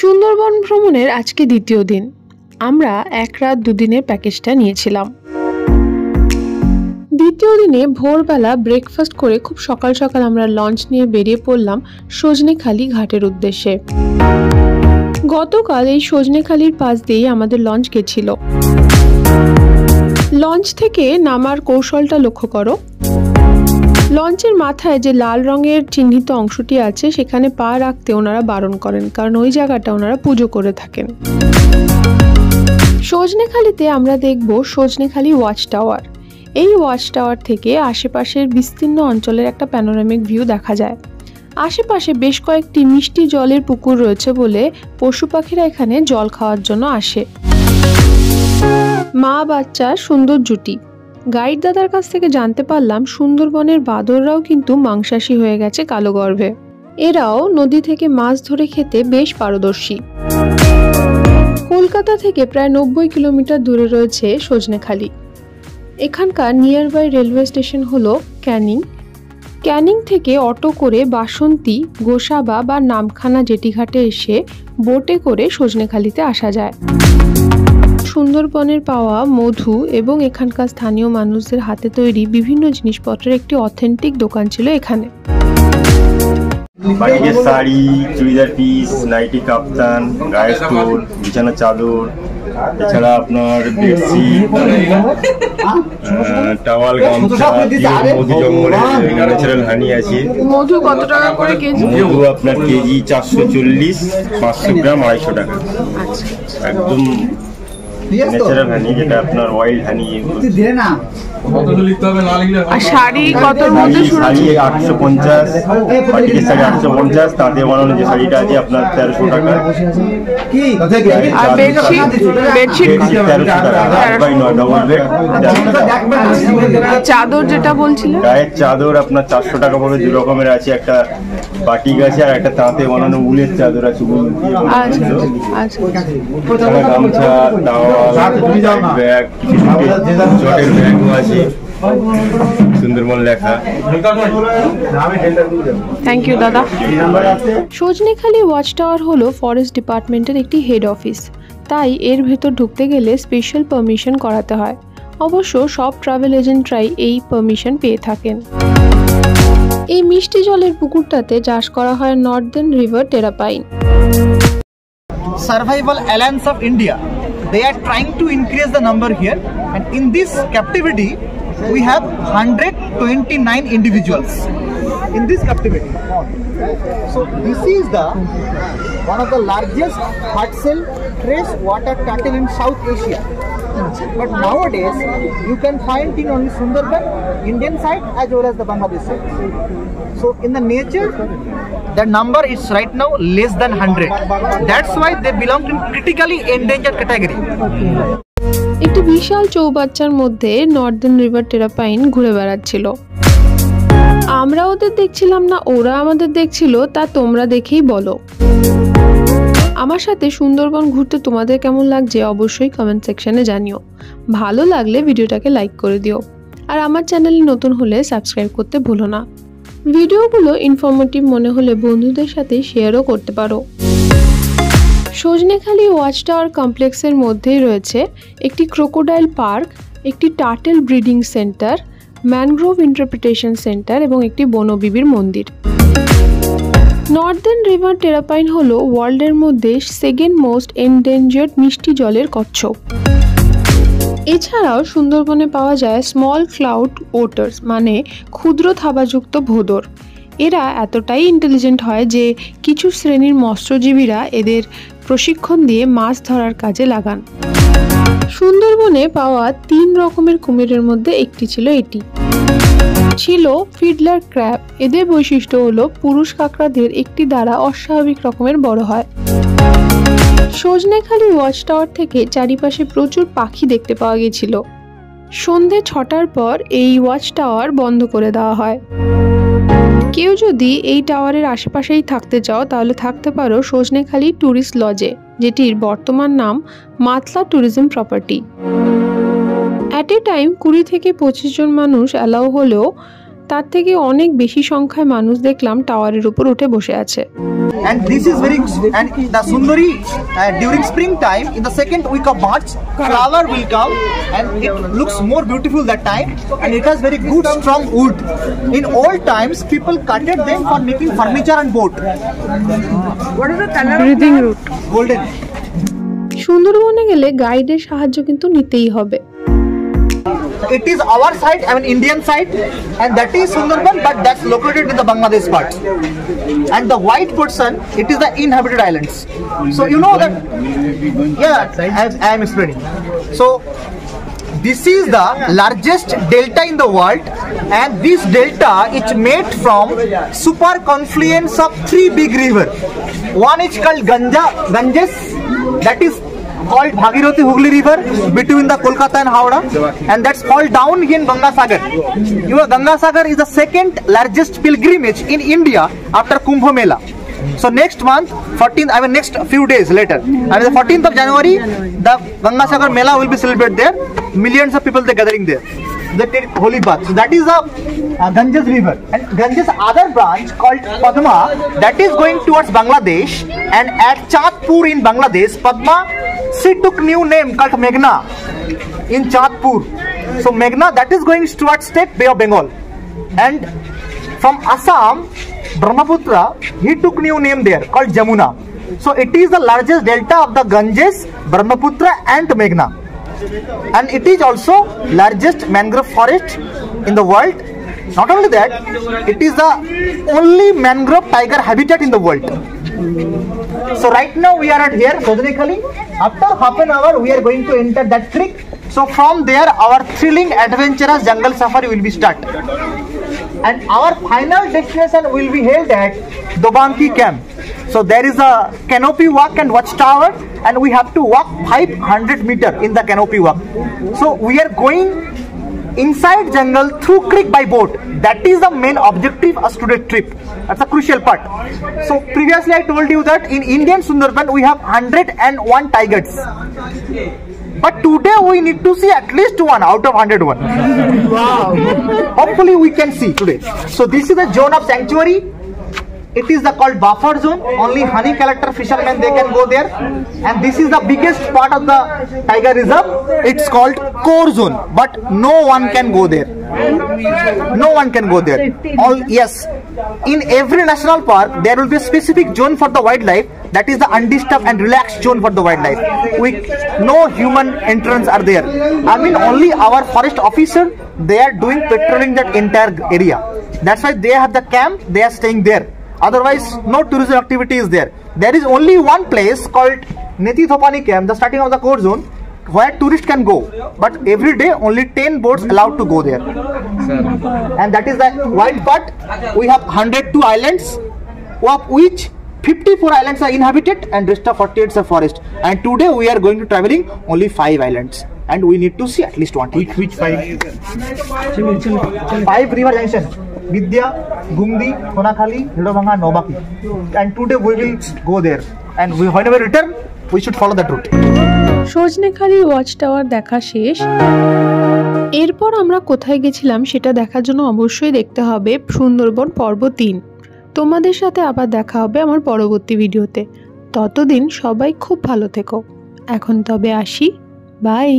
সুন্দরবন ভ্রমণের আজকে দ্বিতীয় দিন। আমরা এক রাত দুদিনের প্যাকেজটা নিয়েছিলাম। দ্বিতীয় দিনে ভোরবেলা ব্রেকফাস্ট করে খুব সকাল সকাল আমরা লঞ্চ নিয়ে বেরিয়ে পড়লাম সজনেখালি ঘাটের উদ্দেশ্যে। গতকাল এই সজনেখালির পাশ দিয়েই আমাদের লঞ্চ গেছিল। লঞ্চ থেকে নামার কৌশলটা লক্ষ্য করো। লঞ্চের মাথায় যে লাল রঙের চিহ্নিত অংশটি আছে সেখানে পা রাখতে ওনারা বারণ করেন, কারণ ওই জায়গাটা ওনারা পুজো করে থাকেন। সজনেখালিতে আমরা দেখব সজনেখালি ওয়াচ টাওয়ার। এই ওয়াচ টাওয়ার থেকে আশেপাশের বিস্তীর্ণ অঞ্চলের একটা প্যানোরামিক ভিউ দেখা যায়। আশেপাশে বেশ কয়েকটি মিষ্টি জলের পুকুর রয়েছে বলে পশু পাখিরা এখানে জল খাওয়ার জন্য আসে। মা বাচ্চা সুন্দর জুটি। গাইড দাদার কাছ থেকে জানতে পারলাম সুন্দরবনের বাঁদররাও কিন্তু মাংসাশী হয়ে গেছে কালো গর্ভে। এরাও নদী থেকে মাছ ধরে খেতে বেশ পারদর্শী। কলকাতা থেকে প্রায় 90 কিলোমিটার দূরে রয়েছে সজনেখালি। এখানকার নিয়ারবাই রেলওয়ে স্টেশন হলো ক্যানিং। ক্যানিং থেকে অটো করে বাসন্তী, গোসাবা বা নামখানা জেটিঘাটে এসে বোটে করে সজনেখালিতে আসা যায়। সুন্দরবনের পাওয়া মধু এবং এখানকার স্থানীয় মানুষদের হাতে তৈরি বিভিন্ন জিনিসপত্রের একটি অথেন্টিক দোকান ছিল এখানে। বাটিকের শাড়ি, চুড়িদার পিস, নাইটি, কাপ্তান, গায়ের টোল, বিছানা চাদর, এছাড়া আপনার বেডশিট, টাওয়াল, গামছা, মধু জঙ্গলের ন্যাচারাল হানি আছে। মধু কত টাকা করে কেজি? মধু আপনার কেজি 440, 500 গ্রাম 250 টাকা। একদম ন্যাচারাল হানি, যেটা আপনার ওয়াইল্ড হানি। আর শাড়ি কতর মধ্যে শুরু? শাড়ি 850, বাটিকের শাড়ি 850, তাতে বানানো যে শাড়িটা আছে আপনার 1300 টাকা। আর বেডশিট 1300 টাকা, 8x9 ডবল বেড। চাদর যেটা বলছিলেন, গায়ের চাদর আপনার 400 টাকা পড়বে। দু রকমের আছে, একটা বাটিক আছে আর একটা তাঁতে বানানো উলের চাদর আছে। উল দিয়ে গামছা, টাওয়াল, ব্যাগ, জটের ব্যাগও আছে, সুন্দরবন লেখা। থ্যাংক ইউ দাদা। সজনেখালি ওয়াচ টাওয়ার হলো ফরেস্ট ডিপার্টমেন্টের একটি হেড অফিস, তাই এর ভেতর ঢুকতে গেলে স্পেশাল পারমিশন করাতে হয়। অবশ্য সব ট্রাভেল এজেন্টরাই এই পারমিশন পেয়ে থাকেন। এই মিষ্টি জলের পুকুরটাতে চাষ করা হয় northern river terrapin. Survival Alliance of India, they are trying to increase the number here, and in this captivity we have 129 individuals in this captivity. So this is the one of the largest hard-shell trace water turtle in South Asia. But nowadays you can find in only Sundarban, Indian side as well as the Bangladesh side. So in the nature, the number is right now less than 100. That's why they belong to critically endangered category. একটি বিশাল চৌবাচ্চার মধ্যে Northern river টেরাপাইন ঘুরে বেড়াচ্ছিল। আমরা ওদের দেখছিলাম না, ওরা আমাদের দেখছিল, তা তোমরা দেখেই বলো। আমার সাথে সুন্দরবন ঘুরতে তোমাদের কেমন লাগছে অবশ্যই কমেন্ট সেকশনে জানিও। ভালো লাগলে ভিডিওটাকে লাইক করে দিও, আর আমার চ্যানেলে নতুন হলে সাবস্ক্রাইব করতে ভুলো না। ভিডিওগুলো ইনফরমেটিভ মনে হলে বন্ধুদের সাথে শেয়ারও করতে পারো। সজনেখালি ওয়াচ টাওয়ার কমপ্লেক্সের মধ্যেই রয়েছে একটি ক্রোকোডাইল পার্ক, একটি turtle breeding centre, mangrove interpretation centre এবং একটি বনবিবির মন্দির। নর্দার্ন রিভার টেরাপাইন হলো ওয়ার্ল্ডের মধ্যে সেকেন্ড মোস্ট এন্ডেঞ্জার্ড মিষ্টি জলের কচ্ছপ। এছাড়াও সুন্দরবনে পাওয়া যায় স্মল ক্লাউড ওটার্স, মানে ক্ষুদ্র থাবাযুক্ত ভোঁদর। এরা এতটাই ইন্টেলিজেন্ট হয় যে কিছু শ্রেণীর মৎস্যজীবীরা এদের প্রশিক্ষণ দিয়ে মাছ ধরার কাজে লাগান। সুন্দরবনে পাওয়া 3 রকমের কুমিরের মধ্যে একটি ছিল এটি। ছিল ফিডলার ক্র্যাব। এদের বৈশিষ্ট্য হলো পুরুষ কাঁকড়াদের একটি দ্বারা অস্বাভাবিক রকমের বড় হয়। সজনেখালি ওয়াচ টাওয়ার থেকে চারিপাশে প্রচুর পাখি দেখতে পাওয়া গেছিল। সন্ধে 6টার পর এই ওয়াচ টাওয়ার বন্ধ করে দেওয়া হয়। কেউ যদি এই টাওয়ারের আশেপাশেই থাকতে চাও তাহলে থাকতে পারো সজনেখালি ট্যুরিস্ট লজে, যেটির বর্তমান নাম Matla tourism property. At a time 20 থেকে 25 জন মানুষ অ্যালাউ হলেও তার থেকে অনেক বেশি সংখ্যায় মানুষ দেখলাম টাওয়ারের উপর উঠে বসে আছে। And this is very, and the Sundari during springtime in the second week of March, flower will come and it looks more beautiful that time, and it has very good strong wood. In old times, people cutted them for making furniture and boat. What is the color? Breathing root. Golden. সুন্দরবনে গেলে গাইডের সাহায্য কিন্তু নিতেই হবে। It is our side, I mean Indian side, and that is Sundarban, but that's located in the Bangladesh part. And the white portion, it is the inhabited islands. So you know that, yeah, as I am explaining. So this is the largest delta in the world, and this delta is made from super confluence of 3 big rivers. One is called Ganges, that is called Bhagirathi Hooghly River between the Kolkata and Howrah, and that's called down in Ganga Sagar. You know, Ganga Sagar is the second largest pilgrimage in India after Kumbh Mela. So next month, 14th, I mean next few days later, I mean the 14th of January, the Ganga Sagar Mela will be celebrated there. Millions of people they gathering there. They take holy bath. So that is the Ganges River, and Ganges other branch called Padma, that is going towards Bangladesh, and at Chandpur in Bangladesh, Padma, she took new name called Meghna in Chandpur. So Meghna, that is going towards State Bay of Bengal, and from Assam, Brahmaputra, he took new name there called Jamuna. So it is the largest delta of the Ganges, Brahmaputra and Meghna, and it is also largest mangrove forest in the world. Not only that, it is the only mangrove tiger habitat in the world. So right now we are at here, Sojnekhali. After half an hour we are going to enter that creek. So from there our thrilling adventurous jungle safari will be start. And our final destination will be held at Dobanki camp. So there is a canopy walk and watchtower, and we have to walk 500 meter in the canopy walk. So we are going inside jungle through creek by boat. That is the main objective of today's trip. That's a crucial part. So previously I told you that in Indian Sundarban we have 101 tigers, but today we need to see at least one out of 101. Wow. Hopefully we can see today. So this is the zone of sanctuary. It is the called buffer zone. Only honey collector fishermen they can go there, and this is the biggest part of the tiger reserve. It's called core zone, but no one can go there. No one can go there. All yes, in every national park there will be a specific zone for the wildlife. That is the undisturbed and relaxed zone for the wildlife. No human entrance are there. I mean only our forest officer, they are doing patrolling that entire area. That's why they have the camp. They are staying there. Otherwise no tourism activity is there. There is only one place called Neti Thopani camp, the starting of the core zone, where tourists can go, but every day only 10 boats allowed to go there. And that is the wide part. We have 102 islands, of which 54 islands are inhabited and rest of 48 are forest. And today we are going to traveling only 5 islands, and we need to see at least one. Which 5? 5 river junction: Vidya, Gumdi, Konakhali, Hidobanga, Nobaki. And today we will go there, and whenever we return we should follow that route. Sajnekhali watch tower দেখা শেষ। এরপর আমরা কোথায় গেছিলাম সেটা দেখার জন্য অবশ্যই দেখতে হবে সুন্দরবন পর্ব 3। তোমাদের সাথে আবার দেখা হবে আমার পরবর্তী ভিডিওতে। ততদিন সবাই খুব ভালো থেকো। এখন তবে আসি, বাই।